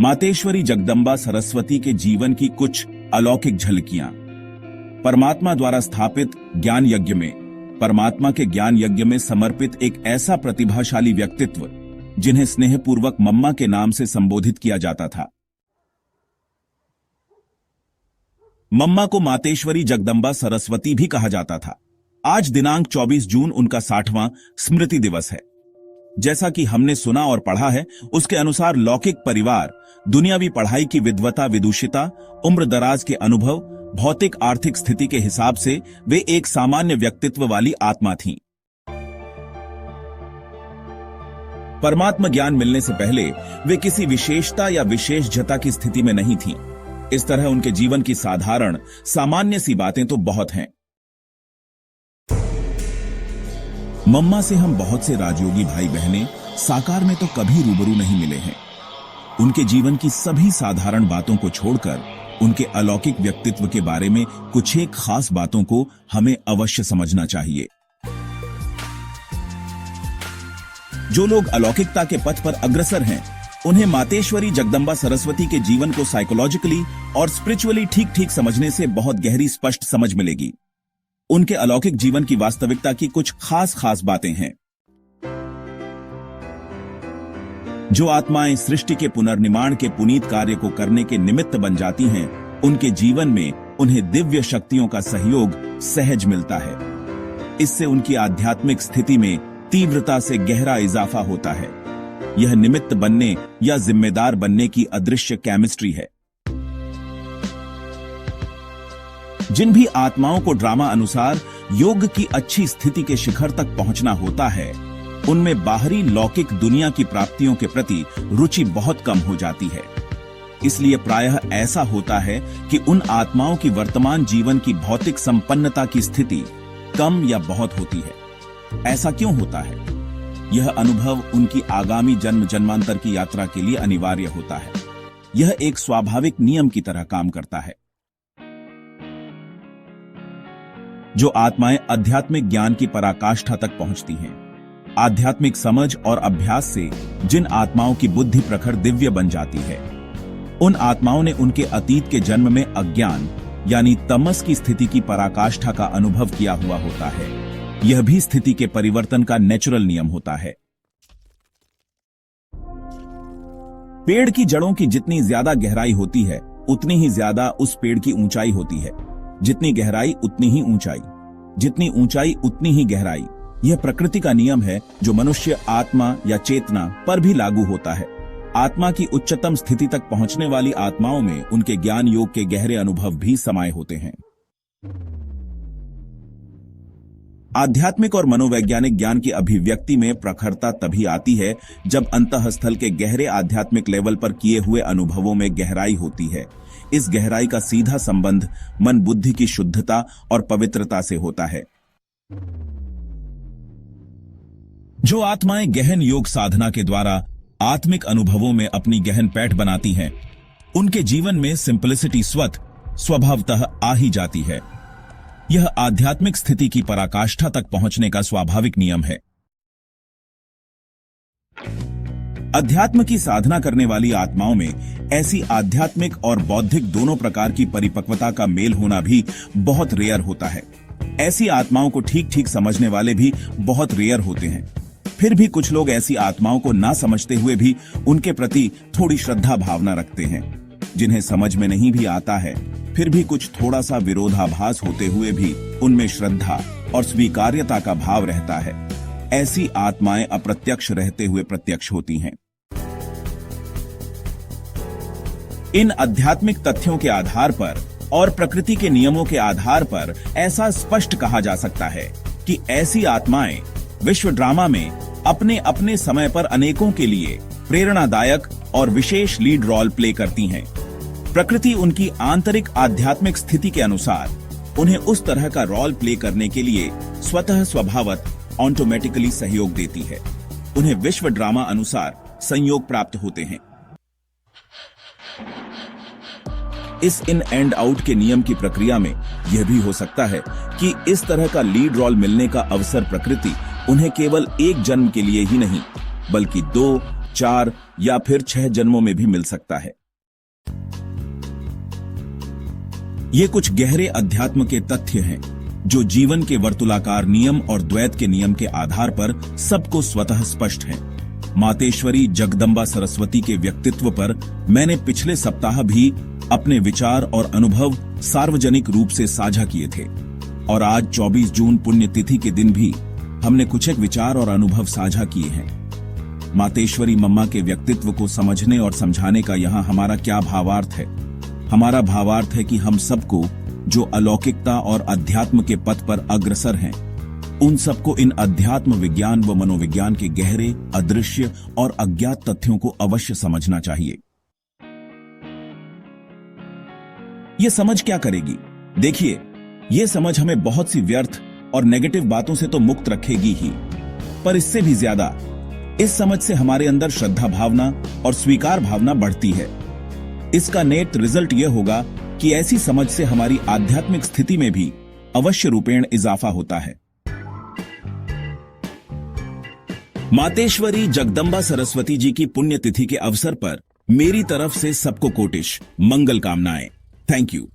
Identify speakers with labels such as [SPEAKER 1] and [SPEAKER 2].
[SPEAKER 1] मातेश्वरी जगदम्बा सरस्वती के जीवन की कुछ अलौकिक झलकियां। परमात्मा द्वारा स्थापित ज्ञान यज्ञ में, परमात्मा के ज्ञान यज्ञ में समर्पित एक ऐसा प्रतिभाशाली व्यक्तित्व जिन्हें स्नेहपूर्वक मम्मा के नाम से संबोधित किया जाता था। मम्मा को मातेश्वरी जगदम्बा सरस्वती भी कहा जाता था। आज दिनांक 24 जून उनका 60वां स्मृति दिवस है। जैसा कि हमने सुना और पढ़ा है, उसके अनुसार लौकिक परिवार, दुनियावी पढ़ाई की विद्वता विदुषिता, उम्र दराज के अनुभव, भौतिक आर्थिक स्थिति के हिसाब से वे एक सामान्य व्यक्तित्व वाली आत्मा थीं। परमात्मा ज्ञान मिलने से पहले वे किसी विशेषता या विशेषज्ञता की स्थिति में नहीं थीं। इस तरह उनके जीवन की साधारण सामान्य सी बातें तो बहुत हैं। मम्मा से हम बहुत से राजयोगी भाई बहनें साकार में तो कभी रूबरू नहीं मिले हैं। उनके जीवन की सभी साधारण बातों को छोड़कर उनके अलौकिक व्यक्तित्व के बारे में कुछ एक खास बातों को हमें अवश्य समझना चाहिए। जो लोग अलौकिकता के पथ पर अग्रसर हैं, उन्हें मातेश्वरी जगदम्बा सरस्वती के जीवन को साइकोलॉजिकली और स्पिरिचुअली ठीक-ठीक समझने से बहुत गहरी स्पष्ट समझ मिलेगी। उनके अलौकिक जीवन की वास्तविकता की कुछ खास बातें हैं। जो आत्माएं सृष्टि के पुनर्निर्माण के पुनीत कार्य को करने के निमित्त बन जाती हैं, उनके जीवन में उन्हें दिव्य शक्तियों का सहयोग सहज मिलता है। इससे उनकी आध्यात्मिक स्थिति में तीव्रता से गहरा इजाफा होता है। यह निमित्त बनने या जिम्मेदार बनने की अदृश्य केमिस्ट्री है। जिन भी आत्माओं को ड्रामा अनुसार योग की अच्छी स्थिति के शिखर तक पहुंचना होता है, उनमें बाहरी लौकिक दुनिया की प्राप्तियों के प्रति रुचि बहुत कम हो जाती है। इसलिए प्रायः ऐसा होता है कि उन आत्माओं की वर्तमान जीवन की भौतिक संपन्नता की स्थिति कम या बहुत होती है। ऐसा क्यों होता है? यह अनुभव उनकी आगामी जन्म जन्मांतर की यात्रा के लिए अनिवार्य होता है। यह एक स्वाभाविक नियम की तरह काम करता है। जो आत्माएं आध्यात्मिक ज्ञान की पराकाष्ठा तक पहुंचती हैं, आध्यात्मिक समझ और अभ्यास से जिन आत्माओं की बुद्धि प्रखर दिव्य बन जाती है, उन आत्माओं ने उनके अतीत के जन्म में अज्ञान यानी तमस की स्थिति की पराकाष्ठा का अनुभव किया हुआ होता है। यह भी स्थिति के परिवर्तन का नेचुरल नियम होता है। पेड़ की जड़ों की जितनी ज्यादा गहराई होती है, उतनी ही ज्यादा उस पेड़ की ऊंचाई होती है। जितनी गहराई उतनी ही ऊंचाई, जितनी ऊंचाई उतनी ही गहराई। यह प्रकृति का नियम है जो मनुष्य आत्मा या चेतना पर भी लागू होता है। आत्मा की उच्चतम स्थिति तक पहुंचने वाली आत्माओं में उनके ज्ञान योग के गहरे अनुभव भी समाये होते हैं। आध्यात्मिक और मनोवैज्ञानिक ज्ञान की अभिव्यक्ति में प्रखरता तभी आती है जब अंतःस्थल के गहरे आध्यात्मिक लेवल पर किए हुए अनुभवों में गहराई होती है। इस गहराई का सीधा संबंध मन बुद्धि की शुद्धता और पवित्रता से होता है। जो आत्माएं गहन योग साधना के द्वारा आत्मिक अनुभवों में अपनी गहन पैठ बनाती हैं, उनके जीवन में सिंपलिसिटी स्वभावतः आ ही जाती है। यह आध्यात्मिक स्थिति की पराकाष्ठा तक पहुंचने का स्वाभाविक नियम है। अध्यात्म की साधना करने वाली आत्माओं में ऐसी आध्यात्मिक और बौद्धिक दोनों प्रकार की परिपक्वता का मेल होना भी बहुत रेयर होता है। ऐसी आत्माओं को ठीक समझने वाले भी बहुत रेयर होते हैं। फिर भी कुछ लोग ऐसी आत्माओं को ना समझते हुए भी उनके प्रति थोड़ी श्रद्धा भावना रखते हैं। जिन्हें समझ में नहीं भी आता है, फिर भी कुछ थोड़ा सा विरोधाभास होते हुए भी उनमें श्रद्धा और स्वीकार्यता का भाव रहता है। ऐसी आत्माएं अप्रत्यक्ष रहते हुए प्रत्यक्ष होती हैं। इन आध्यात्मिक तथ्यों के आधार पर और प्रकृति के नियमों के आधार पर ऐसा स्पष्ट कहा जा सकता है कि ऐसी आत्माएं विश्व ड्रामा में अपने अपने समय पर अनेकों के लिए प्रेरणादायक और विशेष लीड रोल प्ले करती हैं। प्रकृति उनकी आंतरिक आध्यात्मिक स्थिति के अनुसार उन्हें उस तरह का रोल प्ले करने के लिए स्वतः स्वभावत ऑटोमेटिकली सहयोग देती है। उन्हें विश्व ड्रामा अनुसार संयोग प्राप्त होते हैं। इस इन एंड आउट के नियम की प्रक्रिया में यह भी हो सकता है कि इस तरह का लीड रोल मिलने का अवसर प्रकृति उन्हें केवल एक जन्म के लिए ही नहीं बल्कि 2, 4 या फिर 6 जन्मों में भी मिल सकता है। ये कुछ गहरे अध्यात्म के तथ्य हैं जो जीवन के वर्तुलाकार नियम और द्वैत के नियम के आधार पर सबको स्वतः स्पष्ट हैं। मातेश्वरी जगदम्बा सरस्वती के व्यक्तित्व पर मैंने पिछले सप्ताह भी अपने विचार और अनुभव सार्वजनिक रूप से साझा किए थे और आज 24 जून पुण्यतिथि के दिन भी हमने कुछ एक विचार और अनुभव साझा किए हैं। मातेश्वरी मम्मा के व्यक्तित्व को समझने और समझाने का यहाँ हमारा क्या भावार्थ है? हमारा भावार्थ है कि हम सबको जो अलौकिकता और अध्यात्म के पथ पर अग्रसर हैं, उन सबको इन अध्यात्म विज्ञान व मनोविज्ञान के गहरे, अदृश्य और अज्ञात तथ्यों को अवश्य समझना चाहिए। ये समझ क्या करेगी? देखिए, ये समझ हमें बहुत सी व्यर्थ और नेगेटिव बातों से तो मुक्त रखेगी ही, पर इससे भी ज्यादा इस समझ से हमारे अंदर श्रद्धा भावना और स्वीकार भावना बढ़ती है। इसका नेट रिजल्ट यह होगा कि ऐसी समझ से हमारी आध्यात्मिक स्थिति में भी अवश्य रूपेण इजाफा होता है। मातेश्वरी जगदम्बा सरस्वती जी की पुण्यतिथि के अवसर पर मेरी तरफ से सबको कोटिश मंगल कामनाएं। Thank you.